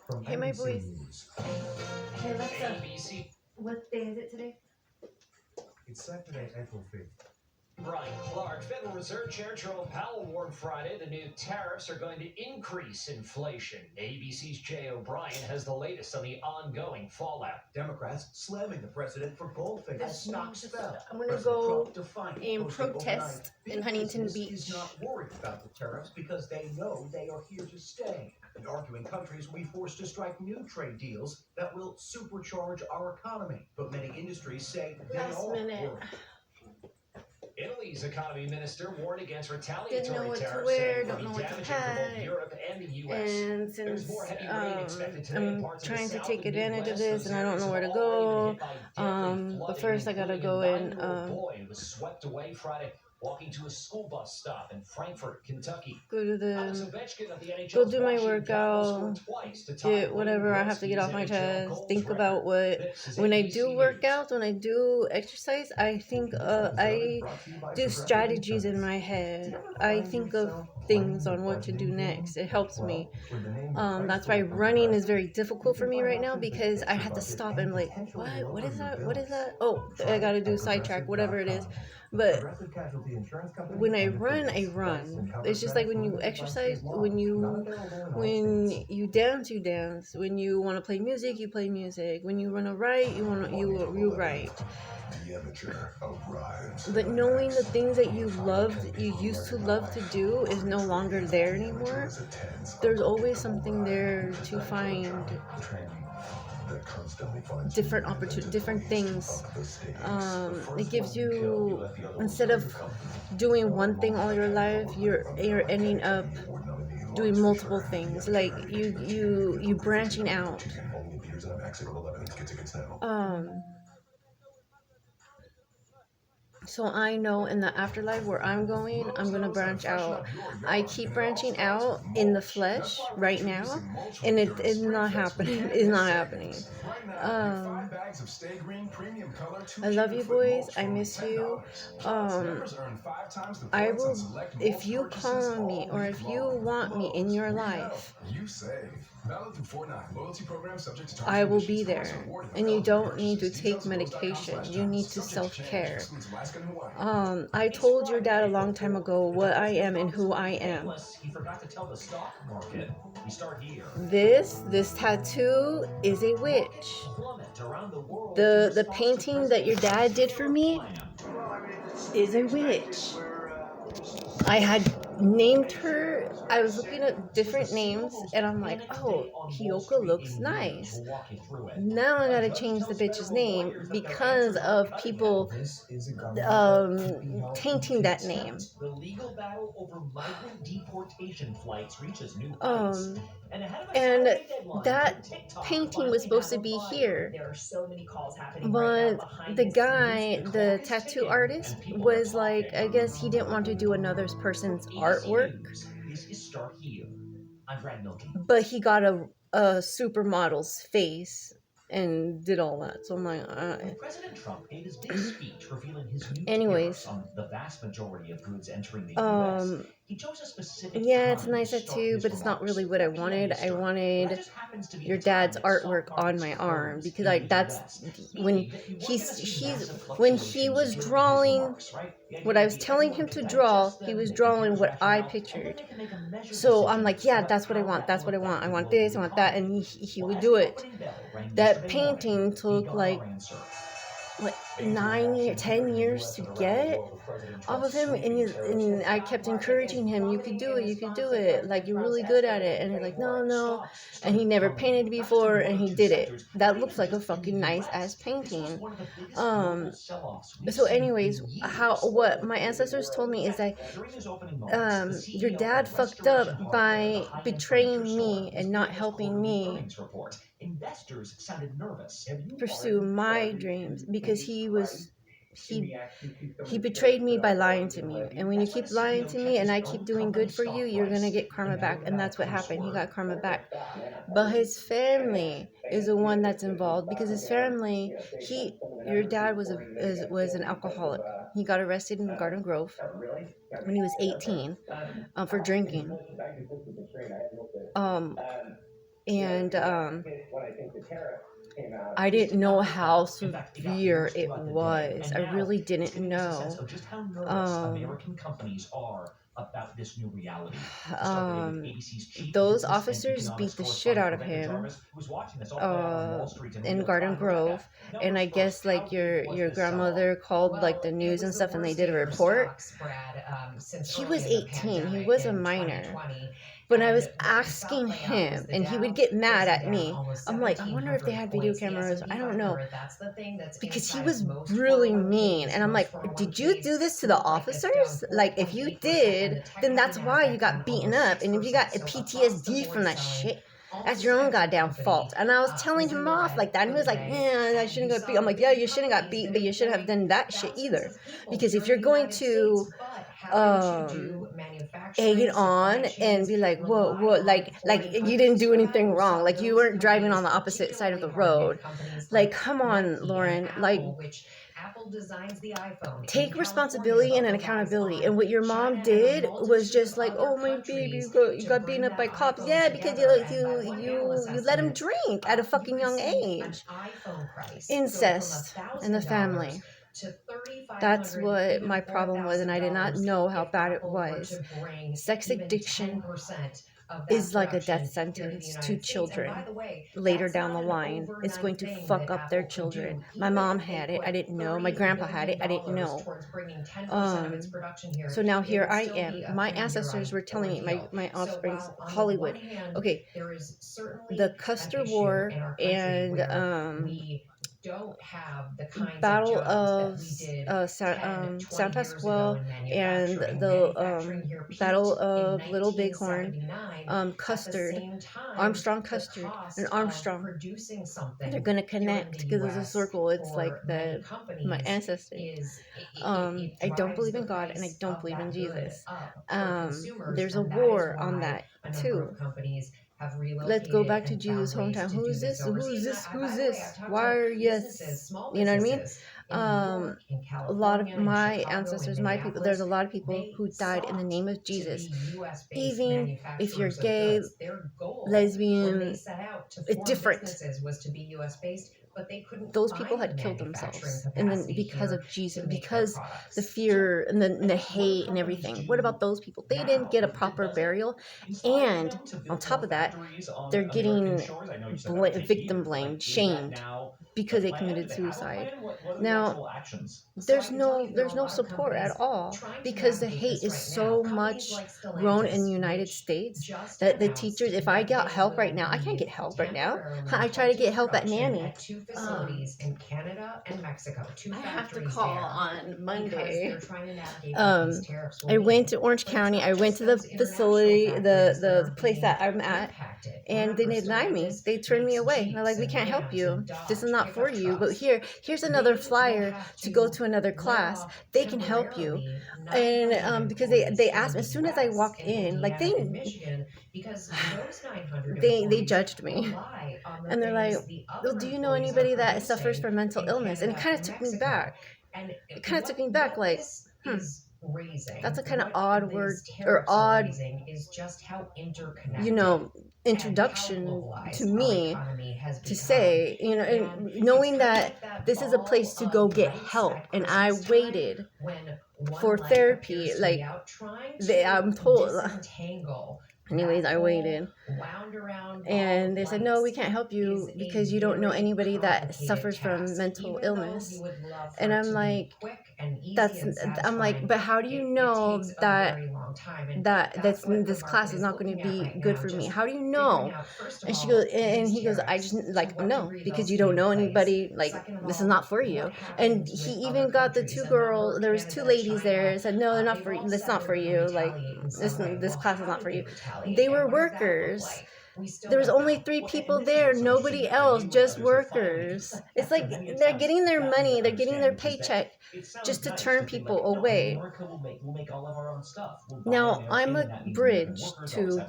From Hey, my NBC boys. News, Hey, Alexa. ABC. What day is it today? it's Saturday, April 5th. Brian Clark, Federal Reserve Chair Jerome Powell warned Friday the new tariffs are going to increase inflation. ABC's Jay O'Brien has the latest on the ongoing fallout. Democrats slamming the president for boldface as stocks fell. I'm gonna President go Trump defiant, and posting protest overnight, in big Huntington business Beach. is not worried about the tariffs because they know they are here to stay. And arguing countries will be forced to strike new trade deals that will supercharge our economy. But many industries say they Last are minute. worried. Italy's economy minister warned against Didn't know retaliatory what to tariffs wear, saying don't will know be what to damaging for both pack. Europe and the U.S. And There's since more heavy rain expected today in I'm parts of the trying to South take and advantage of Midwest, this those and I don't areas know where to have already been go, hit by deadly but flooding, first I gotta including go a and 9-year-old boy who was swept away Friday walking to a school bus stop in Frankfort, Kentucky. go to Alex the Ovechkin of the NHL's go do my Washington Capitals workout, scored twice to tie get Wayne whatever I have to get off my Gretzky's NHL chest, goals think record. about what This is when I ABC do News. workouts, when I do exercise, I think I do strategies in my head. I think of things on what to do next. It helps me. That's why running is very difficult for me right now because I have to stop and like, what is that? What is that? Oh, I gotta do sidetrack, whatever it is. But when I run, I run. It's just like when you exercise, when you dance, you dance. When you want to play music, you play music. When you want to write, you write. The amateur arrives. But knowing the things that you used to love to do, is no longer there anymore. There's always something there to find different opportunities, different things. It gives you, instead of doing one thing all your life, you're ending up doing multiple things. Like you branching out. So I know in the afterlife where I'm going, I'm going to branch out. I keep branching out in the flesh right now, and it is not happening. It's not happening. I love you, boys. I miss you. I will, if you call on me or if you want me in your life, I will be there. And you don't need to take medication. You need to self-care. I told your dad a long time ago what I am and who I am. This tattoo is a witch. The painting that your dad did for me is a witch. I had named her, I was looking at different names, and I'm like, oh, Hiyoko looks nice. Now I gotta change the bitch's name because of people tainting that name. The legal battle over migrant deportation flights reaches new Um, heights. and that painting was supposed to be here, There are so many calls happening but right now behind the the guy, scenes. the tattoo artist, was like, I guess he didn't want to do another person's artwork, This is Start Here. I'm Brad Milkey. but he got a supermodel's face and did all that. So I'm like, When President Trump gave his big speech revealing his new anyways, tariffs on the vast majority of goods entering the um, U.S., he chose a specific yeah, it's time nice to start tattoo, his but it's not remarks. really what I wanted. I wanted your dad's artwork on my arm because that's when when he was drawing what I was telling him to draw, he was drawing what I pictured. So I'm like, yeah, that's what I want. That's what I want. I want this, I want that, and he would do it. That painting took like what 10 years to get off of him, and I kept encouraging him, you could do it, like you're really good at it, and he's like, no, and he never painted before, and he did it. That looks like a fucking nice ass painting. So anyways, what my ancestors told me is that your dad fucked up by betraying me and not helping me pursue my dreams, because he betrayed me by lying to me. And when you keep lying to me and I keep doing good for you, you're gonna get karma back. And that's what happened. He got karma back. But his family is the one that's involved, because his family, your dad was an alcoholic. He got arrested in Garden Grove when he was 18 for drinking. And I didn't know how severe it was. I really didn't know. Just how nervous American companies are about this new reality. Those officers beat the shit out of him in Garden Grove, and I guess like your grandmother called like the news and stuff, and they did a report. He was 18. He was a minor. When I was asking him, and he would get mad at me, I'm like, I wonder if they had video cameras. I don't know. Because he was really mean. And I'm like, did you do this to the officers? Like, if you did, then that's why you got beaten up. And if you got PTSD from that shit, that's your own goddamn fault. And I was telling him off like that. And he was like, yeah, I shouldn't got beat. I'm like, yeah, you shouldn't got beat, but you shouldn't have done that shit either. Because if you're going to egg it on and be like, whoa, like you didn't do anything wrong. Like, you weren't driving on the opposite side of the road. Like, come on, Lauren. Like, take responsibility and an accountability. And what your mom did was just like, oh, my baby, you got beaten up by cops. Yeah, because you let him drink at a fucking young age. Incest in the family. That's what my problem was, and I did not know how bad it was. Sex addiction is like a death sentence to children later down the line. It's going to fuck up their children. My mom had it. I didn't know. My grandpa had it. I didn't know. So now here I am. My ancestors were telling me, my offspring's Hollywood. Okay, the Custer War and don't have the kinds Battle of of San Pasqual and the Battle of Little Bighorn, Custard, Armstrong Custard, and Armstrong. They're gonna connect because it's a circle. It's like my ancestors. I don't believe in God and I don't believe in Jesus. There's a war on that too. Let's go back to Jesus' hometown. Who's this? Who's this? Who's this? Why are yes? You know what I mean? A lot of my ancestors, my people, there's a lot of people who died in the name of Jesus. Even if you're gay, lesbian, it's different. But they couldn't. Those people had killed themselves, and then because of Jesus, because the fear and the hate and everything. What about those people? They didn't get a proper burial, and on top of that, they're getting victim blamed, shamed because they committed suicide. Now, there's no support at all because the hate is so much grown in the United States that the teachers. If I got help right now, I can't get help right now. I try to get help at Nanny. Facilities in Canada and Mexico. I have to call on Monday. I went to Orange County. I went to the facility, the place that I'm at, and they denied me. They turned me away. They're like, we can't help you. This is not for you. But here's another flyer to go to another class. They can help you. And because they asked me as soon as I walked in, like they judged me, and they're like, well, do you know anybody that suffers from mental illness? And it kind of took me back. Like, that's a kind of odd word or odd, introduction to me to say, and knowing that this is a place to go get help, and I waited for therapy, like I'm told. Anyways, I waited, and they said, no, we can't help you because you don't know anybody that suffers from mental illness. And I'm like, but how do you know that this class is not going to be good for me? How do you know? And he goes, I just no, because you don't know anybody, like this is not for you. And he even got the there was two ladies there and said, no, they're not for you. It's not for you. Like this class is not for you. They were workers. There was only 3 people there, nobody else, just workers. It's like they're getting their money, they're getting their paycheck just to turn people away. Now, I'm a bridge to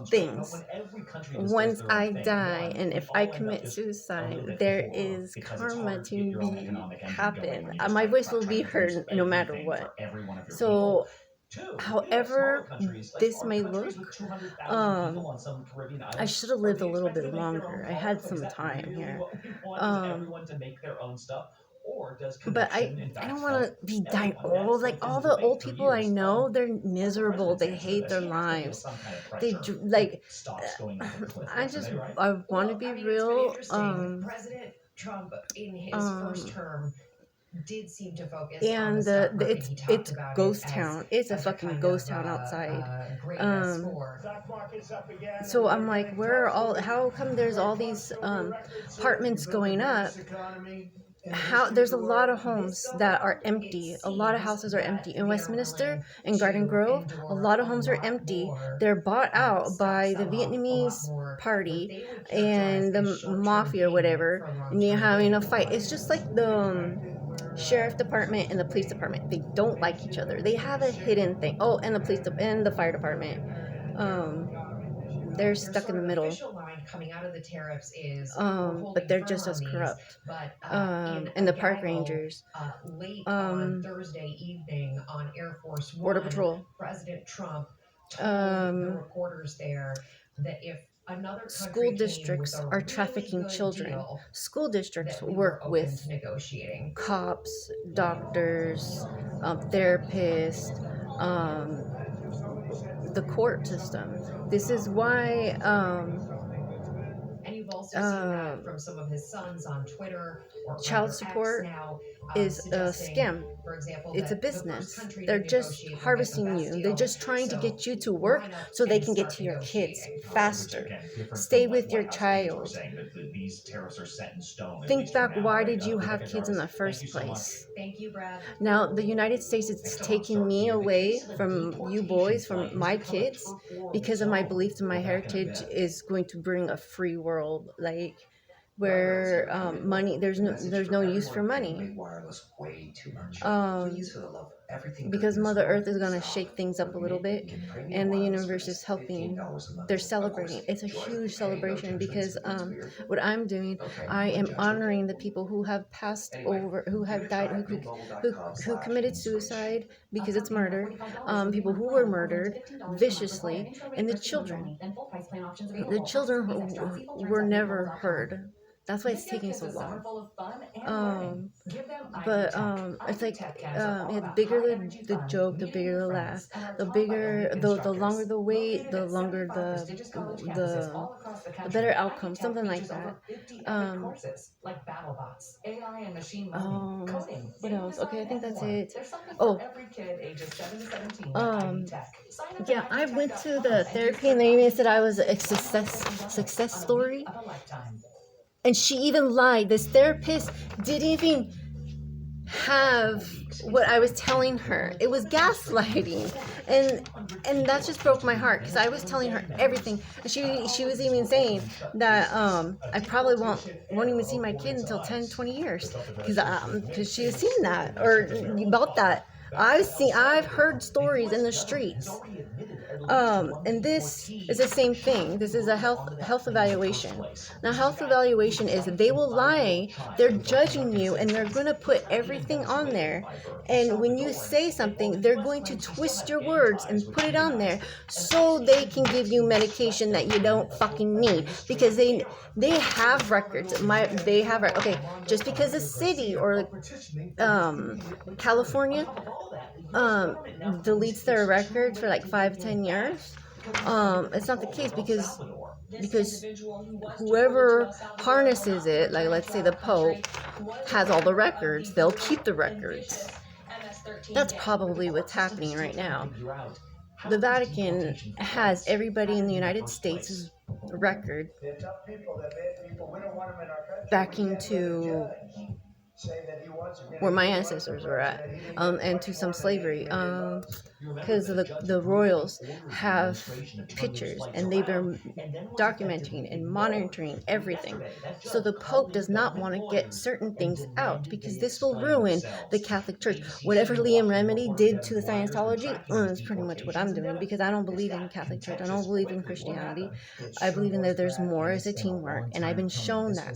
things. Once I die, and if I commit suicide, there is karma to happen. My voice will be heard no matter what. So However this may look, I should have lived a little bit longer. I had some time here. But I don't want to be dying old. Like all the old people I know, they're miserable. They hate their lives. They like. I want to be real. President Trump in his first term did seem to focus and on it's ghost town. It's a fucking ghost town outside. So I'm like, where are all? How come there's all these apartments going up? How there's a lot of homes that are empty. A lot of houses are empty in Westminster and Garden Grove. A lot of homes are empty. They're bought out by the Vietnamese party and the mafia or whatever, and you're having a fight. It's just like the sheriff department and the police department. They don't like each other. They have a hidden thing. Oh, and the fire department. They're stuck in the middle. Coming out of the tariffs is but they're just as corrupt. And the park rangers. Late on Thursday evening on Air Force One, Border Patrol. President Trump told the reporters there that if another school districts are trafficking children. Deal, school districts work with negotiating cops, doctors, therapists, the court system. This is why and you've also seen that from some of his sons on Twitter. Or child support now, is a scam. For example, it's a business. They're just harvesting you. They're just trying to get you to work so they can get to your kids faster. Stay with your child. Think back, why did you have kids in the first place? Thank you, Brad. Now, the United States is taking me away from you boys, from my kids, because of my beliefs and my heritage is going to bring a free world, like where money, there's no use for money. Because Mother Earth is going to shake things up a little bit, and the universe is helping. They're celebrating. It's a huge celebration because what I'm doing, I am honoring the people who have passed over, who have died, who committed suicide because it's murder, people who were murdered viciously, and the children. The children were never heard. That's why it's taking so long. But it's like the bigger the joke, the bigger the laugh, the longer the wait, the longer the better outcome, something like that. What else? Okay, I think that's it. Oh, yeah, I went to the therapy and they even said I was a success story. And she even lied. This therapist didn't even have what I was telling her. It was gaslighting. And that just broke my heart because I was telling her everything. And she was even saying that I probably won't even see my kid until 10, 20 years because she has seen that or about that. I've heard stories in the streets. And this is the same thing. This is a health evaluation. Now, health evaluation is they will lie. They're judging you, and they're going to put everything on there. And when you say something, they're going to twist your words and put it on there so they can give you medication that you don't fucking need because they have records. Okay, just because a city or California deletes their records for like 5-10 years, it's not the case because whoever harnesses it, like let's say the Pope, has all the records. They'll keep the records. That's probably what's happening right now. The Vatican has everybody in the United States' record backing to where my ancestors were at, and to some slavery, because the royals have pictures and they've been documenting and monitoring everything. So the Pope does not want to get certain things out because this will ruin the Catholic Church. Whatever Liam Remedy did to the Scientology is pretty much what I'm doing because I don't believe in Catholic Church. I don't believe in Christianity. I believe in that there's more as a teamwork, and I've been shown that.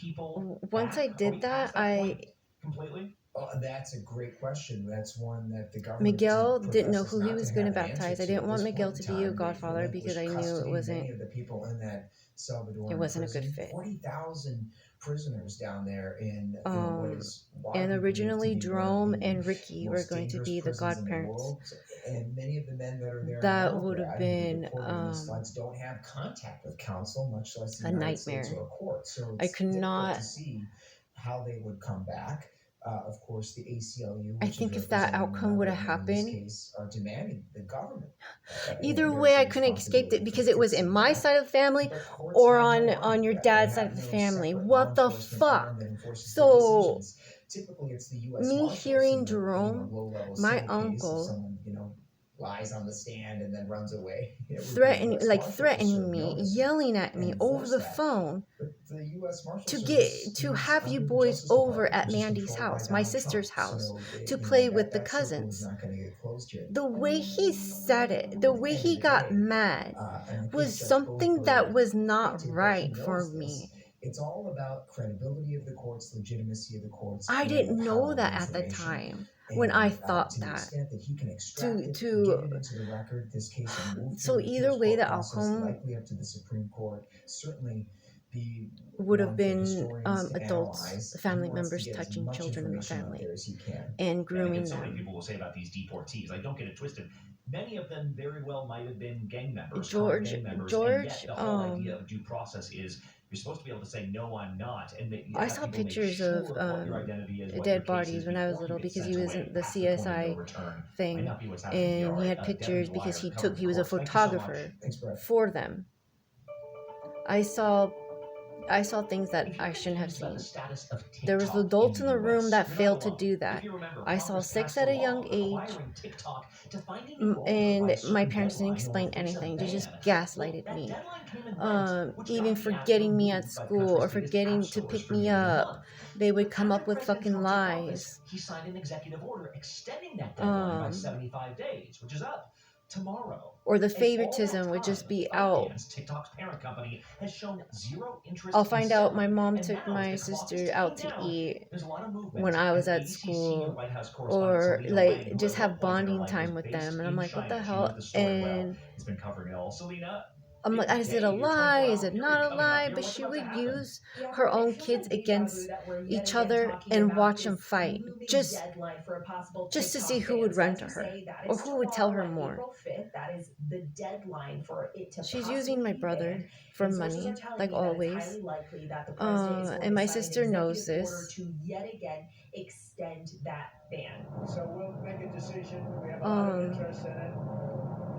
people once back? I Are we did that, past that point completely? That's a great question. That's one that the government Miguel didn't know professes who he not was to going to have an answer baptize. I to. didn't At want this Miguel point to in be a time, they've godfather because I relinquished knew it custody. wasn't. Many of the people in that Salvadoran It wasn't a good prison, fit. 40,000 prisoners down there in what is And widely believed to originally be one of Jerome the and Ricky were most going to dangerous be the prisons in the godparents. world. And many of the men that are there That now, would have Brad, who been reported in the slides, don't have contact with counsel, much less the a United States nightmare. or a court. So I it's could difficult not. to see how they would come back. Of course, the ACLU, I which think is if that representing outcome would have another woman in happened, this case, are demanding the government. either way, I couldn't have escaped it because it was in my side of the family or on your dad's side of the family. What the fuck? So typically it's the U.S. me Marshals hearing in a Jerome, low-level my civil case, if uncle, someone lies on the stand and then runs away, it would be the threatening, US like Marshals to threatening serve me, notice yelling at me and over enforce the that. phone But the U.S. Marshals to Service to is have you under the boys Justice over Department, at which is Mandy's controlled by house, my Donald sister's Trump. house, So, to you know, play with the that circle is cousins. not going to get closed here. The way he said it, the way he got mad, And was Judge something that Goldenberg was not hinted that he right for knows me. this. It's all about credibility of the courts, legitimacy of the courts. I and didn't the know power of that at the information. time when I thought To the that. extent that he can extract it, To get it into the record, this case will move So through the either appeals way, court the process, outcome likely up to the Supreme Court. Certainly be would have one for been historians to adults, analyze. family He wants to members get as touching much children in the information out family there as he can. and grooming So many them. people will say about these deportees, like, don't get it twisted. Many of them very well might have been gang members, George, gang members, and George, yet the whole idea of due process is you're supposed to be able to say, no, I'm not. And that you I have saw people make pictures sure of what your identity is, what your dead case bodies is when I was before you little get because sent he was away in the past the point of CSI no return. Might thing, not be what's happening here. and All he right, had pictures Devin because Dwyer, he covering took, he was a court. Thank you so much. photographer Thanks, Brett. for them. I saw things that I shouldn't have seen. There was adults in the room that failed to do that. I saw sex at a young age, and my parents didn't explain anything. They just gaslighted me. Even forgetting me at school or forgetting to pick me up, they would come up with fucking lies. He signed an executive order extending that deadline by 75 days, which is up tomorrow. Or the favoritism would just be out. TikTok's parent company has shown zero interest. I'll find out my mom took my sister out to eat when I was at school, or like just have bonding time with them, and I'm like, what the hell? And it's been covering it all. Selena, I'm like, is it a lie? Is it not a lie? But she would use her own kids against each other and watch them fight, just to see who would run to her or who would tell her more. She's using my brother for money, like always. And my sister knows this. So we'll make a decision. We have a lot of interest in it.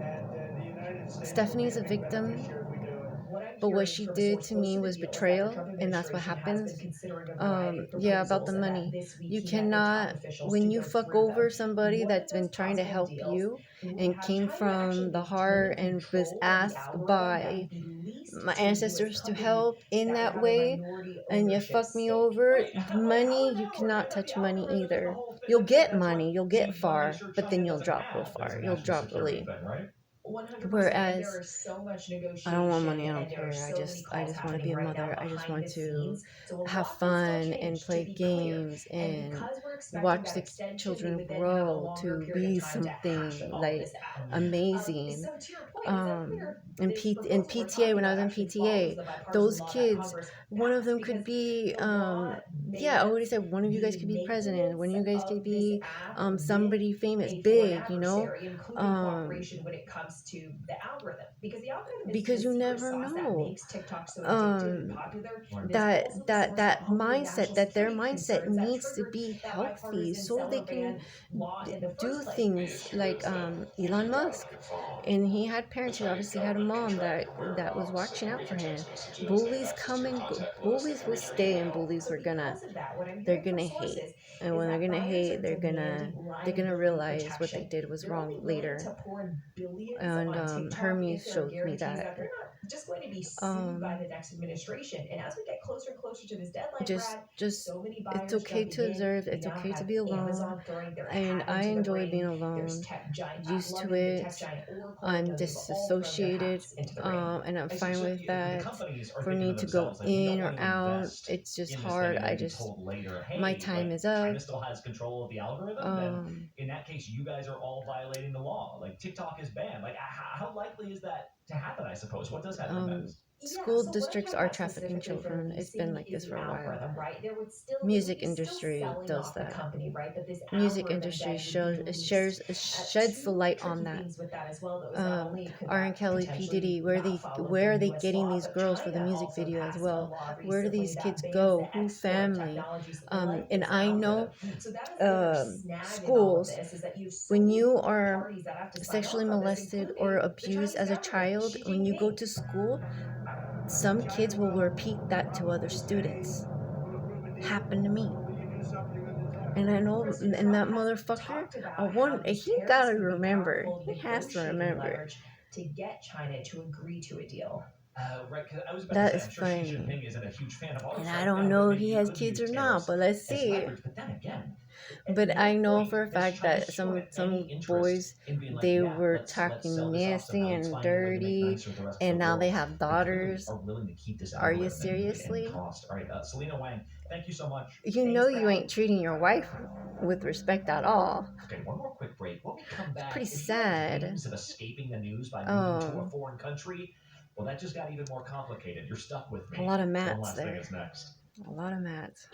And the United States. Stephanie's a victim, but what she did to me was betrayal, and that's what happens. Yeah, about the money. You cannot, when you fuck over somebody that's been trying to help you and came from the heart and was asked by my ancestors to help in that way, and you fuck me over, money, you cannot touch money either. You'll get money, you'll get far, but then you'll drop real far. You'll drop really. Whereas I don't want money, I don't care. I just want to be a mother. I just want to have fun and play games and watch the children grow to be something like amazing. In PTA, when I was in PTA, those kids, one of them could be I already said one of you guys could be president, one of you guys could be somebody famous, big, you know. Because you never know. That mindset, that their mindset needs to be healthy so they can do things like Elon Musk. And he had parents. He obviously had a mom that was watching out for him. Bullies come and go. Bullies will stay, and bullies they're gonna hate. And when they're gonna hate, they're gonna realize what they did was wrong later. And Hermes showed me that. just going to be sued by the next administration. And as we get closer and closer to this deadline, just so many buyers it's okay to observe. It's okay to be alone, and I enjoy being alone. Used to it. I'm disassociated, and I'm fine with that. For me to go in or out, it's just hard. My time is up. China still has control of the algorithm. Then in that case, you guys are all violating the law. Like TikTok is banned. Like how likely is that to happen? I suppose. What does happen? School districts are trafficking children. It's been like this for a while. Music industry does that. Music industry sheds the light on that. R. Kelly, P. Diddy, where are they getting these girls for the music video as well? Where do these kids go? Who family? And I know schools, when you are sexually molested or abused as a child, when you go to school, some kids will repeat that to other students. Happened to me. And I know, and that motherfucker, he gotta remember. He has to remember. To get China to agree to a deal. Right, I was about that to is say, I'm sure funny. Xi Jinping isn't a huge fan of ours And right I don't now, know but if he maybe has could kids or use not, tariffs but let's as see. leverage. But then again, But I know for a does fact China that show some any interest boys, in being like, they yeah, were let's talking sell this off nasty somehow, it's and finding a way to make dirty, nicer the rest of and the now they world. have They clearly daughters. are willing to keep this Are you algorithm seriously? and cost. All right, Selena Wang, thank you so much. You know you ain't treating your wife with respect at all. Okay, one more quick break. When we come back, pretty if you have sad. dreams of escaping the news by moving to a foreign country, well, that just got even more complicated. You're stuck with me. A lot of One mats last there. thing is next. A lot of mats.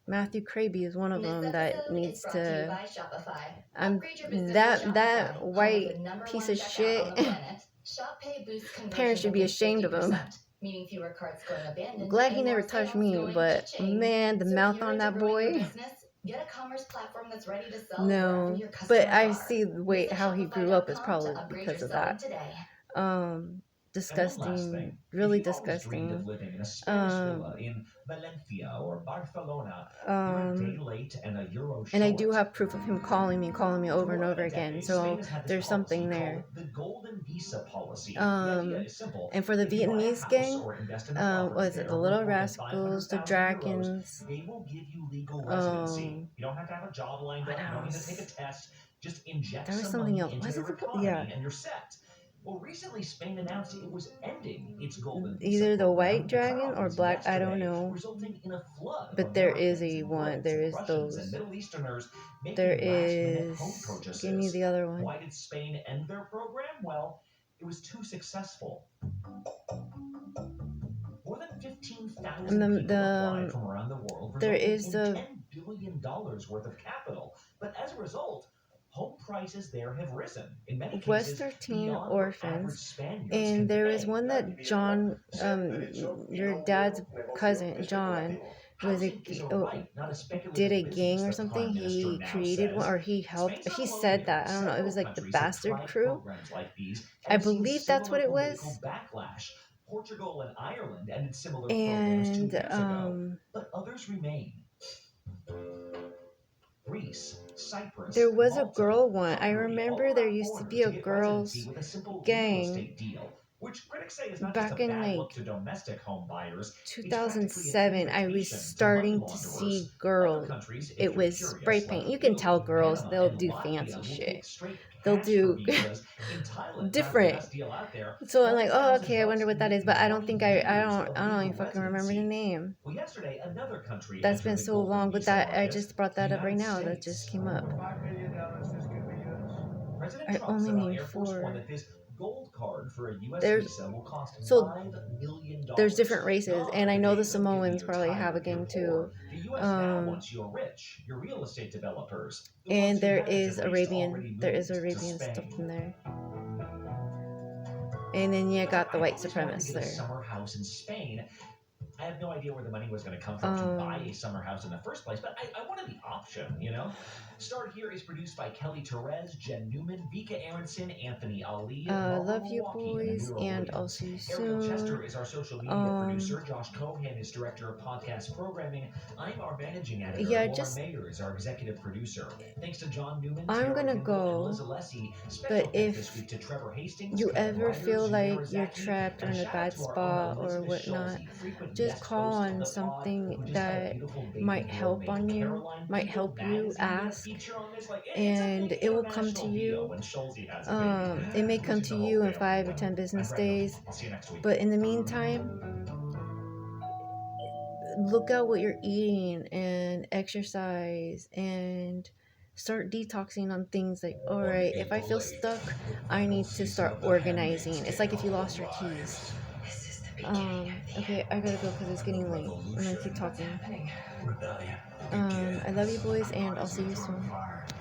Matthew Kraby is one of them that needs to. That white piece of shit. Parents should be ashamed of him. I'm glad he never touched me, but man, the mouth on that boy. No, but I see how he grew up is probably because of that. Disgusting, really disgusting. In a Spanish villa in Valencia or Barcelona. You're a day late and a euro and I short. do have proof of him calling me over and over again. So there's something there. The golden visa policy. The idea is simple. And for the If you buy a Vietnamese house gang, or invest in a property was it there the worth Little more than Rascals, the 500,000 Dragons? euros, they will give you legal residency. You don't have to have a job lined up. You don't need to take a test. Just inject There was some something money else. into Was their it the- economy yeah. and you're set. Well, recently Spain announced it was ending its golden visa Either the program. White The Dragon or problems Black, I don't yesterday, know. resulting in a flood of But there is Americans a and one. Brits There and is Russians those. and Middle Easterners making There last-minute is. home purchases. Give me the other one. Why did Spain end their program? Well, it was too successful. More than 15,000 people applied from around the world, there resulting is in the $10 billion worth of capital. But as a result, home prices there have risen. In many cases, West 13 beyond what average orphans, Spaniards can and there pay. is one that John, your dad's cousin, John, was did a gang or something. He created one, or he helped. He said that. I don't know. It was like the Bastard Crew. I believe that's what it was. Portugal and Ireland ended similar programs 2 years ago, but others remain. Greece, Cyprus, there was a Malta, girl one. I Hungary, remember all there around used to borders be a get girls' residency with a simple real gang estate deal, which critics say is not back just a in bad like look to domestic home buyers. 2007. I was starting to see girls. It It was spray paint. You can tell girls, they'll do fancy shit. They'll do different. So I'm like, oh, okay, I wonder what that is, but I don't think I don't even fucking remember the name. Well, yesterday, another country That's entered been the so golden long, but visa that I market, just brought that the up right United now. That States. just came up. $5 million, this could be yours. President I Trump only said on named Air Force 4. One that this gold card for a U.S. There's- visa will cost so $5 million. There's different races, God and I know the forbid they'll give you Samoans your probably time have a if you're gang poor. too. The U.S. now wants your rich, your real estate developers. the And ones who there haven't is at least already Arabian. There is moved to Arabian Spain. stuff in there. And then you got the white I always wanted to supremacists get a there. summer house in Spain. I have no idea where the money was going to come from to buy a summer house in the first place, but I wanted the option, you know? Start Here is produced by Kelly Torres, Jen Newman, Vika Aronson, Anthony Ali, love you boys, and I'll see you Ariel Chester soon. is our social media producer. Josh Cohan is director of podcast programming. I'm our managing editor. Yeah, Laura just Mayer is our executive producer. Thanks to John Newman, I'm Tara gonna Kimball, go, and Liz Alessi. Special but thanks this if week to Trevor Hastings, you Kevin ever Ryder, feel Samira like you're Zaki, trapped or and in a shout out bad to our own spot or Elizabeth whatnot, Schulze, frequent just guest call host of on the pod, something who just had a that beautiful baby might girl help named on you, Caroline. might People help you, magazine did a ask, feature on this, like, it's a and big it will come to international deal you. when Schulze has a baby. It may come Losing to the whole you in family 5 or then. 10 business I'm Brandon. days, I'll see you next week. but in the meantime, look at what you're eating and exercise and start detoxing on things like, all right, if I feel stuck, I need to start organizing. It's like if you lost your keys. Okay, I gotta go because it's getting late. I'm gonna keep talking. I love you boys, and I'll see you soon.